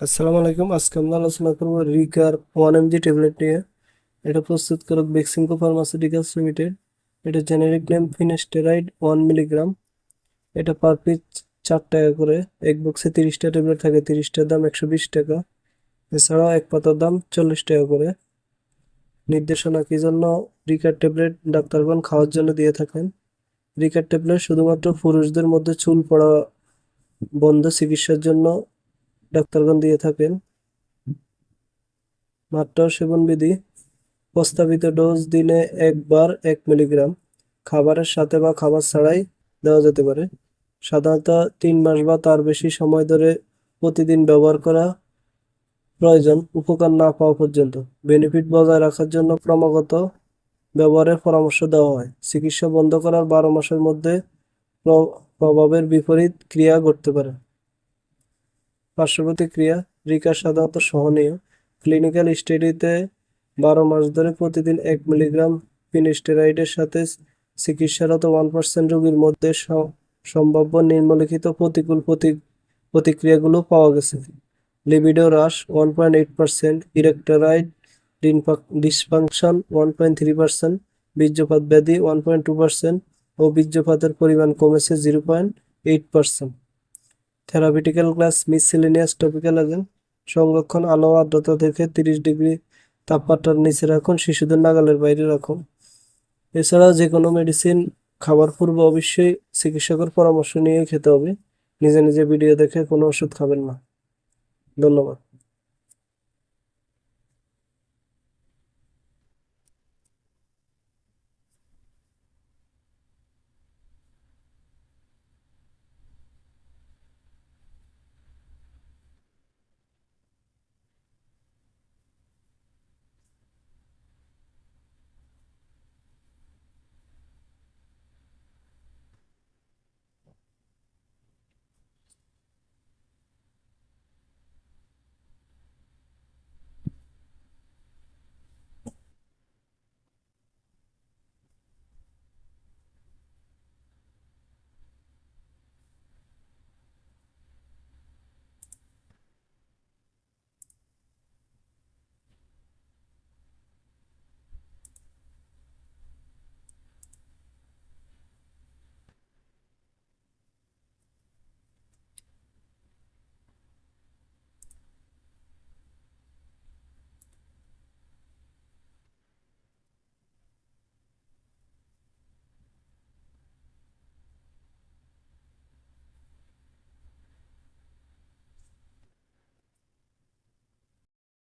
আসসালামু আলাইকুম। আজকে আমরা আলোচনা করব রিকার 1 mg ট্যাবলেট নিয়ে। এটা প্রস্তুতকারক বেক্সিমকো ফার্মাসিউটিক্যালস লিমিটেড। এটা জেনেরিক নেম ফিনাস্টেরাইড 1 মিলিগ্রাম। এটা পার পিস 4 টাকা করে। এক বক্সে 30টা ট্যাবলেট থাকে, 30টার দাম 120 টাকা। এছাড়াও এক পাতার দাম 40 টাকা করে। নির্দেশনা কি জন্য রিকার ট্যাবলেট ডাক্তারগণ খাওয়ার জন্য দিয়ে থাকেন। রিকার ট্যাবলেট শুধুমাত্র পুরুষদের মধ্যে চুল পড়া বন্ধ চিকিৎসার জন্য ডাক্তারগণ দিয়ে থাকেন। মাত্রা ও সেবন বিধি: প্রস্তাবিত ডোজ দিনে একবার 1 মিলিগ্রাম, খাবারের সাথে বা খাবার ছাড়াই দেওয়া যেতে পারে। সাধারণত 3 মাস বা তার বেশি সময় ধরে প্রতিদিন ব্যবহার করা প্রয়োজন, উপকার না পাওয়া পর্যন্ত। বেনিফিট বজায় রাখার জন্য ক্রমাগত ব্যবহারের পরামর্শ দেওয়া হয়। চিকিৎসা বন্ধ করার 12 মাসের মধ্যে প্রভাবের বিপরীত ক্রিয়া ঘটতে পারে। পার্শ্বপ্রতিক্রিয়া: রিকা সাধারণত সহনীয়। ক্লিনিক্যাল স্টাডিতে 12 মাস ধরে প্রতিদিন 1 মিলিগ্রাম ফিনাস্টেরাইডের সাথে চিকিৎসারত 1% রোগীর মধ্যে সম্ভাব্য নিম্নলিখিত প্রতিকূল প্রতিক্রিয়াগুলো পাওয়া গেছে। লিবিডো হ্রাস 1.8%, ইরেকটাইল ডিসফাংশন 1.3%, বীর্যপাত ব্যাধি 1.2% ও বীর্যপাতের পরিমাণ কমেছে 0.8%। Therapeutical class miscellaneous topical agent. সংরক্ষণ: আলো আর্দ্রতা থেকে 30 ডিগ্রি তাপমাত্রার নিচে রাখুন, শিশুদের নাগালের বাইরে রাখুন। এছাড়াও যে কোনো মেডিসিন খাবার পূর্বে অবশ্যই চিকিৎসকের পরামর্শ নিয়ে খেতে হবে। নিজে নিজে ভিডিও দেখে কোনো ওষুধ খাবেন না। ধন্যবাদ।